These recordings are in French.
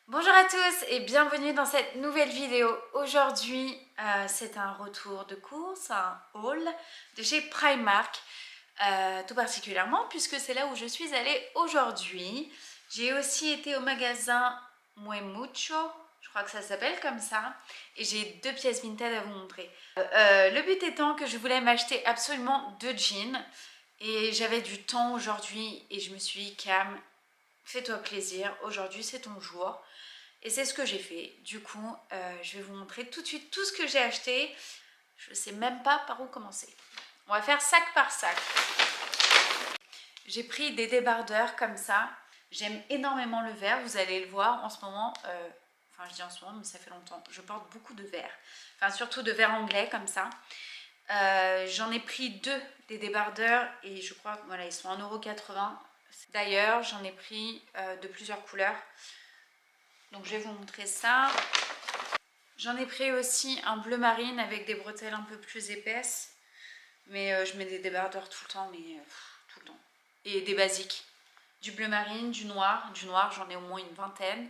Bonjour à tous et bienvenue dans cette nouvelle vidéo. Aujourd'hui, c'est un retour de course, un haul de chez Primark, tout particulièrement puisque c'est là où je suis allée aujourd'hui. J'ai aussi été au magasin Muy Mucho, je crois que ça s'appelle comme ça, et j'ai deux pièces vintage à vous montrer. Le but étant que je voulais m'acheter absolument deux jeans et j'avais du temps aujourd'hui et je me suis dit Cam, fais-toi plaisir, aujourd'hui c'est ton jour. Et c'est ce que j'ai fait. Du coup, je vais vous montrer tout de suite tout ce que j'ai acheté. Je ne sais même pas par où commencer. On va faire sac par sac. J'ai pris des débardeurs comme ça. J'aime énormément le vert. Vous allez le voir en ce moment. Enfin, je dis en ce moment, mais ça fait longtemps. Je porte beaucoup de vert. Enfin, surtout de vert anglais comme ça. J'en ai pris deux des débardeurs et je crois que voilà, ils sont 1,80 €. D'ailleurs, j'en ai pris de plusieurs couleurs. Donc je vais vous montrer ça. J'en ai pris aussi un bleu marine avec des bretelles un peu plus épaisses. Mais je mets des débardeurs tout le temps, tout le temps. Et des basiques. Du bleu marine, du noir. Du noir, j'en ai au moins une vingtaine.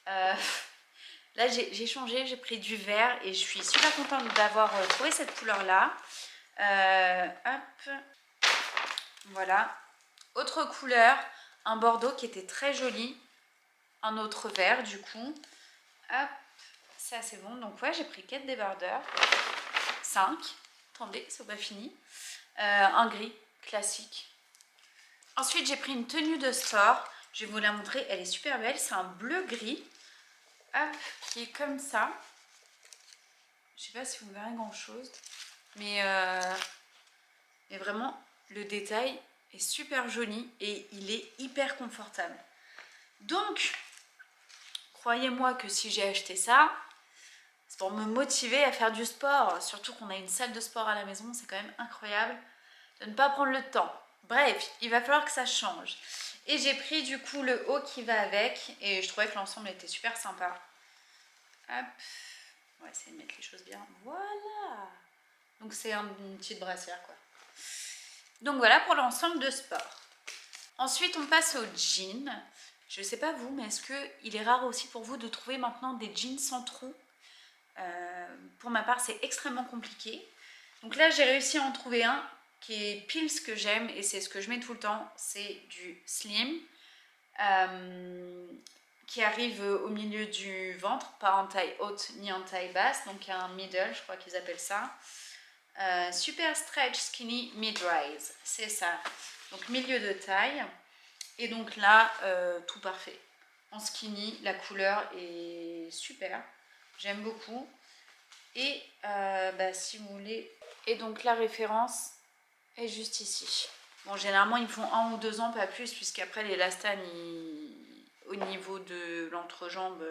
Là, j'ai changé, j'ai pris du vert et je suis super contente d'avoir trouvé cette couleur-là. Hop. Voilà. Autre couleur, un bordeaux qui était très joli. Un autre vert, du coup. Hop. Ça, c'est bon. Donc, ouais, j'ai pris 4 débardeurs. 5. Attendez, c'est pas fini. Un gris classique. Ensuite, j'ai pris une tenue de store. Je vais vous la montrer. Elle est super belle. C'est un bleu-gris. Hop, qui est comme ça. Je sais pas si vous verrez grand-chose. Mais vraiment, le détail est super joli et il est hyper confortable. Donc, croyez-moi que si j'ai acheté ça, c'est pour me motiver à faire du sport. Surtout qu'on a une salle de sport à la maison, c'est quand même incroyable de ne pas prendre le temps. Bref, il va falloir que ça change. Et j'ai pris du coup le haut qui va avec et je trouvais que l'ensemble était super sympa. Hop, on va essayer de mettre les choses bien. Voilà. Donc c'est une petite brassière quoi. Donc voilà pour l'ensemble de sport. Ensuite on passe aux jeans. Je ne sais pas vous, mais est-ce qu'il est rare aussi pour vous de trouver maintenant des jeans sans trous? Pour ma part, c'est extrêmement compliqué. Donc là, j'ai réussi à en trouver un qui est pile ce que j'aime et c'est ce que je mets tout le temps. C'est du slim qui arrive au milieu du ventre, pas en taille haute ni en taille basse, donc un middle, je crois qu'ils appellent ça. Super stretch skinny mid-rise, c'est ça. Donc milieu de taille. Et donc là, tout parfait. En skinny, la couleur est super. J'aime beaucoup. Et si vous voulez. Et donc la référence est juste ici. Bon, généralement ils font 1 ou 2 ans, pas plus, puisqu'après l'élastane, au niveau de l'entrejambe,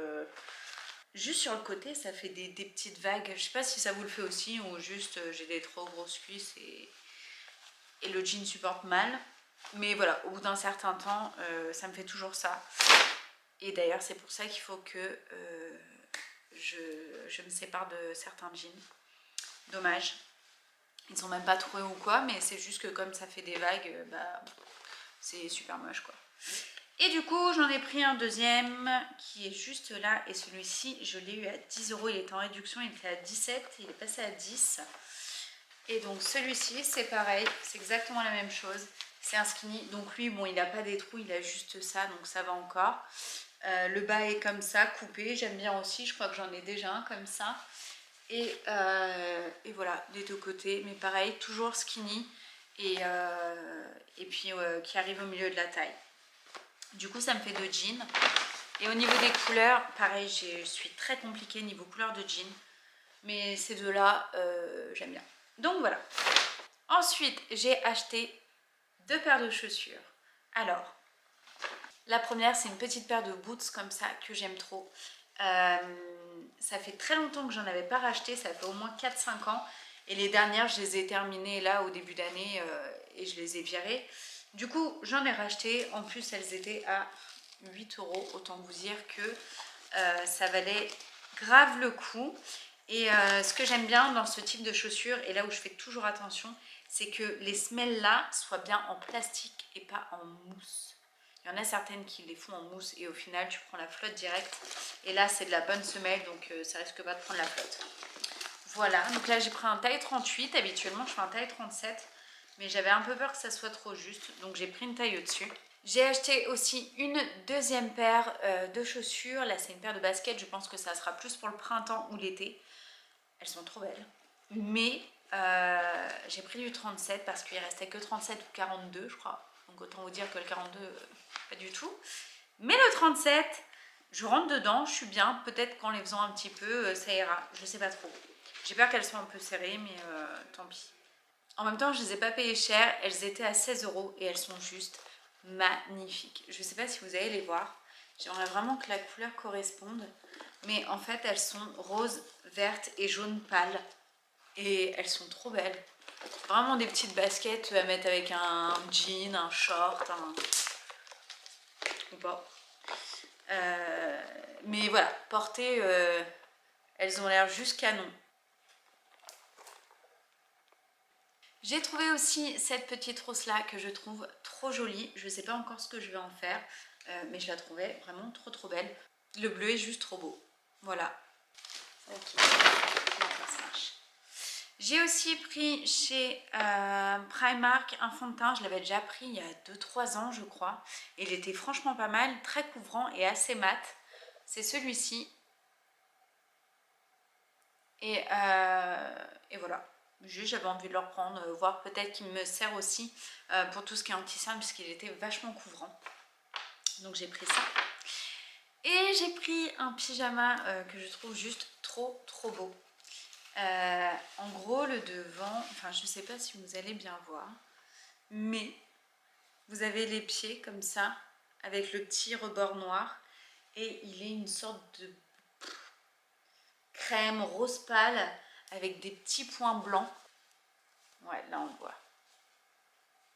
juste sur le côté, ça fait des petites vagues. Je sais pas si ça vous le fait aussi, ou juste j'ai des trop grosses cuisses et le jean supporte mal. Mais voilà, au bout d'un certain temps, ça me fait toujours ça. Et d'ailleurs, c'est pour ça qu'il faut que je me sépare de certains jeans. Dommage. Ils sont même pas troués ou quoi, mais c'est juste que comme ça fait des vagues, c'est super moche quoi. Et du coup, j'en ai pris un deuxième qui est juste là. Et celui-ci, je l'ai eu à 10 €. Il était en réduction, il était à 17. Il est passé à 10. Et donc celui-ci, c'est pareil. C'est exactement la même chose. C'est un skinny. Donc lui, bon, il n'a pas des trous, il a juste ça. Donc ça va encore. Le bas est comme ça, coupé. J'aime bien aussi. Je crois que j'en ai déjà un comme ça. Et voilà, des deux côtés. Mais pareil, toujours skinny. Et puis qui arrive au milieu de la taille. Du coup, ça me fait 2 jeans. Et au niveau des couleurs, pareil, je suis très compliquée niveau couleur de jean. Mais ces deux-là, j'aime bien. Donc voilà. Ensuite, j'ai acheté 2 paires de chaussures. Alors, la première, c'est une petite paire de boots comme ça que j'aime trop. Ça fait très longtemps que j'en avais pas racheté, ça fait au moins 4-5 ans. Et les dernières, je les ai terminées là au début d'année et je les ai virées. Du coup, j'en ai racheté. En plus, elles étaient à 8 €. Autant vous dire que ça valait grave le coup. Et ce que j'aime bien dans ce type de chaussures, et là où je fais toujours attention, c'est que les semelles là soient bien en plastique et pas en mousse. Il y en a certaines qui les font en mousse et au final tu prends la flotte direct. Et là c'est de la bonne semelle donc ça risque pas de prendre la flotte. Voilà, donc là j'ai pris un taille 38, habituellement je fais un taille 37. Mais j'avais un peu peur que ça soit trop juste, donc j'ai pris une taille au-dessus. J'ai acheté aussi une deuxième paire de chaussures. Là c'est une paire de baskets, je pense que ça sera plus pour le printemps ou l'été. Elles sont trop belles. Mais j'ai pris du 37 parce qu'il restait que 37 ou 42 je crois. Donc autant vous dire que le 42, pas du tout. Mais le 37, je rentre dedans, je suis bien. Peut-être qu'en les faisant un petit peu, ça ira. Je sais pas trop. J'ai peur qu'elles soient un peu serrées, mais tant pis. En même temps, je les ai pas payées cher. Elles étaient à 16 € et elles sont juste magnifiques. Je sais pas si vous allez les voir. J'aimerais vraiment que la couleur corresponde. Mais en fait, elles sont roses, vertes et jaune pâle. Et elles sont trop belles. Vraiment des petites baskets à mettre avec un jean, un short, ou pas. Mais voilà, portées, elles ont l'air juste canon. J'ai trouvé aussi cette petite rose là que je trouve trop jolie. Je ne sais pas encore ce que je vais en faire, mais je la trouvais vraiment trop belle. Le bleu est juste trop beau. Voilà. Ok. Ça marche. J'ai aussi pris chez Primark un fond de teint. Je l'avais déjà pris il y a 2-3 ans je crois. Et il était franchement pas mal, très couvrant et assez mat. C'est celui-ci. Et voilà. Juste j'avais envie de le reprendre, voir peut-être qu'il me sert aussi pour tout ce qui est anti-cerne puisqu'il était vachement couvrant. Donc j'ai pris ça. Et j'ai pris un pyjama que je trouve juste trop beau. En gros le devant, enfin je sais pas si vous allez bien voir, mais vous avez les pieds comme ça avec le petit rebord noir et il est une sorte de crème rose pâle avec des petits points blancs. Ouais, là on le voit.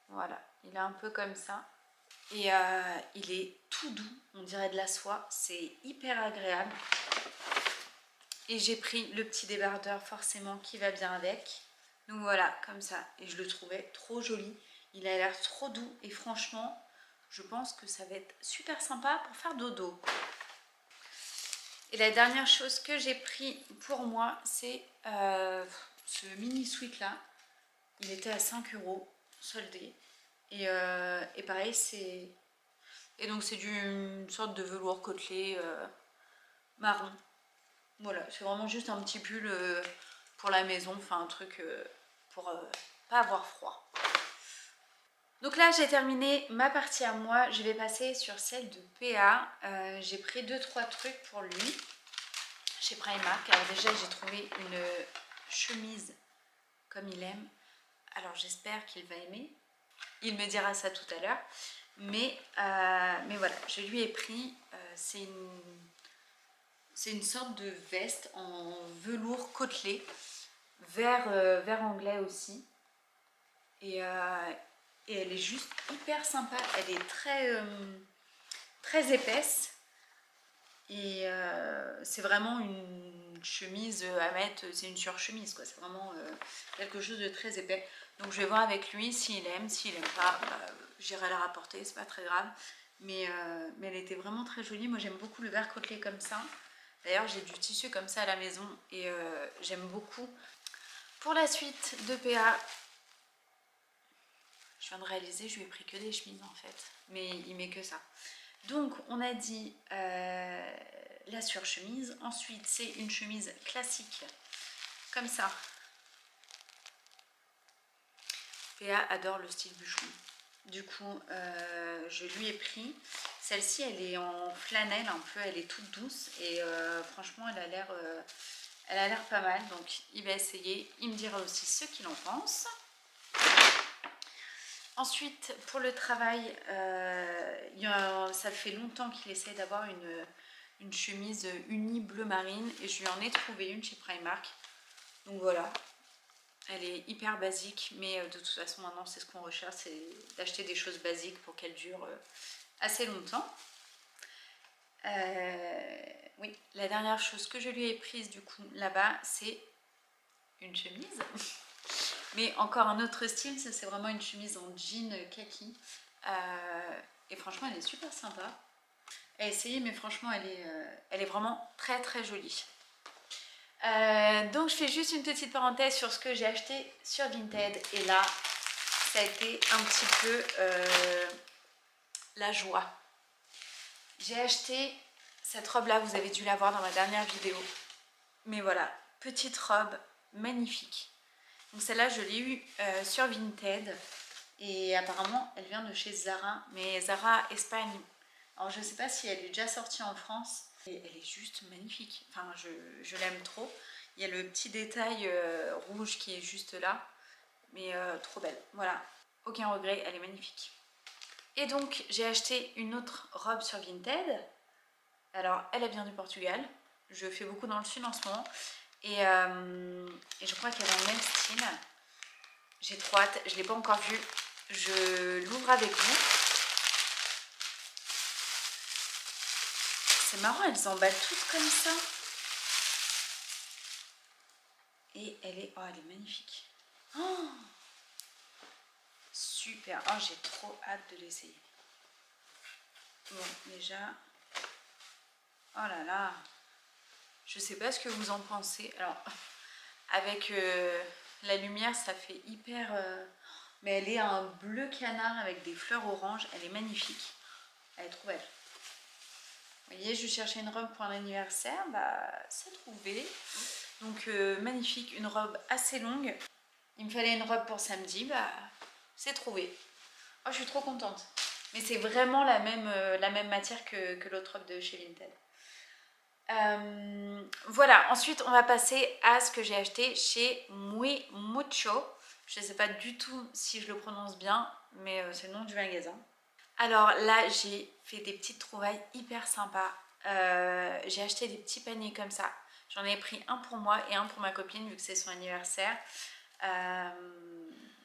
Voilà, il est un peu comme ça. Et il est tout doux, on dirait de la soie. C'est hyper agréable. Et j'ai pris le petit débardeur forcément qui va bien avec. Donc voilà, comme ça. Et je le trouvais trop joli. Il a l'air trop doux et franchement, je pense que ça va être super sympa pour faire dodo. Et la dernière chose que j'ai pris pour moi, c'est ce mini sweat là. Il était à 5 € soldé. Et pareil, c'est... Et donc c'est une sorte de velours côtelé marron. Voilà, c'est vraiment juste un petit pull pour la maison. Enfin un truc pour pas avoir froid. Donc là j'ai terminé ma partie à moi. Je vais passer sur celle de PA. J'ai pris 2-3 trucs pour lui. Chez Primark. Alors déjà j'ai trouvé une chemise comme il aime. Alors j'espère qu'il va aimer. Il me dira ça tout à l'heure. Mais voilà, je lui ai pris, c'est une sorte de veste en velours côtelé, vert anglais aussi. Et elle est juste hyper sympa. Elle est très épaisse. Et c'est vraiment une chemise à mettre, c'est une surchemise quoi. C'est vraiment quelque chose de très épais. Donc je vais voir avec lui s'il aime, s'il aime pas, j'irai la rapporter, c'est pas très grave. Mais elle était vraiment très jolie. Moi j'aime beaucoup le vert côtelé comme ça. D'ailleurs j'ai du tissu comme ça à la maison et j'aime beaucoup. Pour la suite de PA, je viens de réaliser, je lui ai pris que des chemises en fait. Mais il met que ça. Donc on a dit la surchemise. Ensuite c'est une chemise classique comme ça. PA adore le style bûcheron. Du coup je lui ai pris. Celle-ci elle est en flanelle un peu, elle est toute douce et franchement elle a l'air pas mal. Donc il va essayer, il me dira aussi ce qu'il en pense. Ensuite, pour le travail, ça fait longtemps qu'il essaie d'avoir une chemise unie bleu marine et je lui en ai trouvé une chez Primark. Donc voilà, elle est hyper basique, mais de toute façon maintenant c'est ce qu'on recherche, c'est d'acheter des choses basiques pour qu'elles durent assez longtemps. Oui, la dernière chose que je lui ai prise du coup là-bas, c'est une chemise. Mais encore un autre style, c'est vraiment une chemise en jean kaki Et franchement, elle est super sympa. À essayer, mais franchement, elle est vraiment très très jolie. Donc je fais juste une petite parenthèse sur ce que j'ai acheté sur Vinted. Et là, ça a été un petit peu la joie. J'ai acheté cette robe-là, vous avez dû la voir dans ma dernière vidéo. Mais voilà, petite robe magnifique. Donc celle-là, je l'ai eue sur Vinted. Et apparemment, elle vient de chez Zara. Mais Zara Espagne. Alors je ne sais pas si elle est déjà sortie en France. Et elle est juste magnifique. Enfin, je l'aime trop. Il y a le petit détail rouge qui est juste là. Mais trop belle. Voilà. Aucun regret, elle est magnifique. Et donc, j'ai acheté une autre robe sur Vinted. Alors, elle vient du Portugal. Je fais beaucoup dans le sud en ce moment. Et je crois qu'elle est dans le même style. J'ai trop hâte. Je ne l'ai pas encore vue. Je l'ouvre avec vous. C'est marrant, elles s'emballent toutes comme ça. Et elle est magnifique. Oh, super. Oh, j'ai trop hâte de l'essayer. Bon, déjà... Oh là là. Je sais pas ce que vous en pensez. Alors, avec la lumière, ça fait hyper... mais elle est un bleu canard avec des fleurs oranges. Elle est magnifique. Elle est trop belle. Vous voyez, je cherchais une robe pour un anniversaire. Bah, c'est trouvé. Donc, magnifique. Une robe assez longue. Il me fallait une robe pour samedi. Bah, c'est trouvé. Oh, je suis trop contente. Mais c'est vraiment la même matière que l'autre robe de chez Vinted. Voilà, ensuite on va passer à ce que j'ai acheté chez Muy Mucho. Je ne sais pas du tout si je le prononce bien, mais c'est le nom du magasin. Alors là, j'ai fait des petites trouvailles hyper sympas. J'ai acheté des petits paniers comme ça. J'en ai pris un pour moi et un pour ma copine vu que c'est son anniversaire.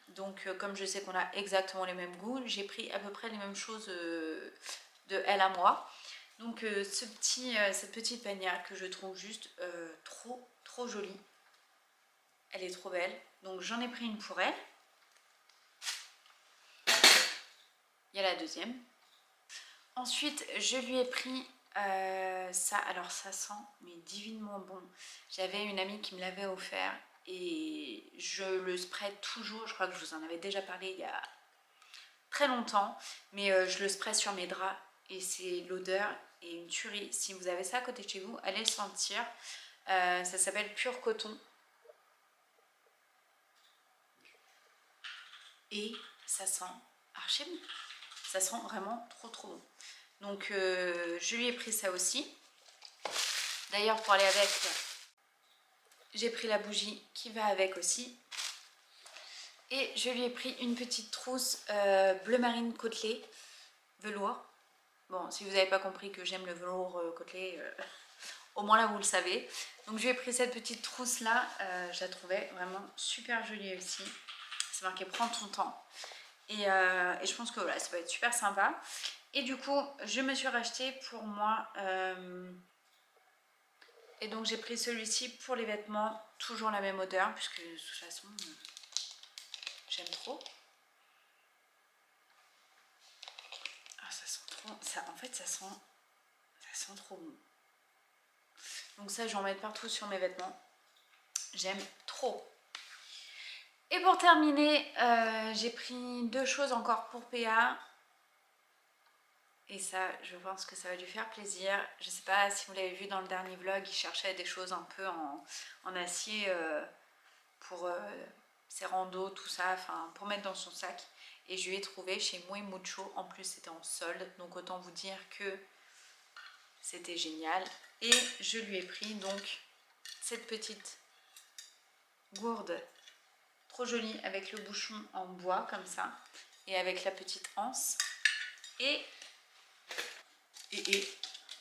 Donc comme je sais qu'on a exactement les mêmes goûts, j'ai pris à peu près les mêmes choses de elle à moi. Donc cette petite panière que je trouve juste trop jolie. Elle est trop belle. Donc j'en ai pris une pour elle. Il y a la deuxième. Ensuite, je lui ai pris ça. Alors ça sent mais divinement bon. J'avais une amie qui me l'avait offert et je le spray toujours. Je crois que je vous en avais déjà parlé il y a très longtemps. Mais je le spray sur mes draps et c'est l'odeur et une tuerie. Si vous avez ça à côté de chez vous, allez le sentir. Ça s'appelle Pur Coton. Et ça sent archi bon. Ça sent vraiment trop bon. Donc je lui ai pris ça aussi. D'ailleurs pour aller avec, j'ai pris la bougie qui va avec aussi. Et je lui ai pris une petite trousse bleu marine côtelé, velours. Bon, si vous n'avez pas compris que j'aime le velours côtelé, au moins là vous le savez. Donc je lui ai pris cette petite trousse là, je la trouvais vraiment super jolie aussi. C'est marqué prends ton temps. Et je pense que voilà, ça va être super sympa. Et du coup, je me suis racheté pour moi. Et donc j'ai pris celui-ci pour les vêtements. Toujours la même odeur, puisque de toute façon, j'aime trop. Ah, ça sent trop. En fait, ça sent trop bon. Donc ça, je vais en mettre partout sur mes vêtements. J'aime trop. Et pour terminer, j'ai pris deux choses encore pour PA. Et ça, je pense que ça va lui faire plaisir. Je sais pas si vous l'avez vu dans le dernier vlog, il cherchait des choses un peu en acier pour ses randos, tout ça, enfin pour mettre dans son sac. Et je lui ai trouvé chez Muy Mucho. En plus, c'était en solde, donc autant vous dire que c'était génial. Et je lui ai pris donc cette petite gourde trop jolie avec le bouchon en bois comme ça et avec la petite anse. Et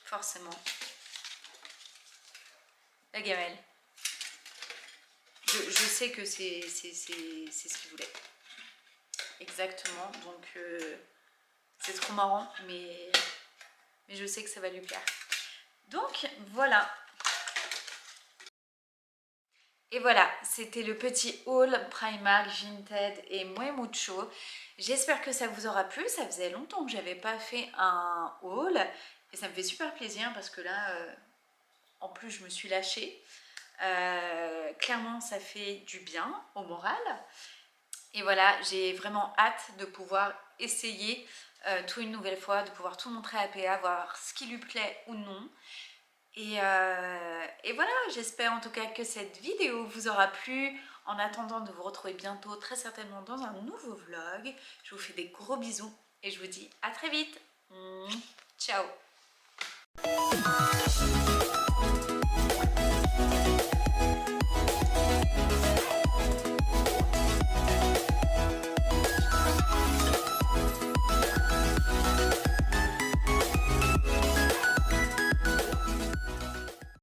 forcément la gamelle. Je sais que c'est ce qu'il voulait. Exactement. Donc c'est trop marrant, mais je sais que ça va lui plaire. Donc voilà. Et voilà, c'était le petit haul Primark, Vinted et Muy Mucho. J'espère que ça vous aura plu. Ça faisait longtemps que j'avais pas fait un haul et ça me fait super plaisir parce que là, en plus, je me suis lâchée. Clairement, ça fait du bien au moral. Et voilà, j'ai vraiment hâte de pouvoir essayer tout une nouvelle fois, de pouvoir tout montrer à PA, voir ce qui lui plaît ou non. Et voilà, j'espère en tout cas que cette vidéo vous aura plu. En attendant de vous retrouver bientôt, très certainement dans un nouveau vlog. Je vous fais des gros bisous et je vous dis à très vite. Ciao.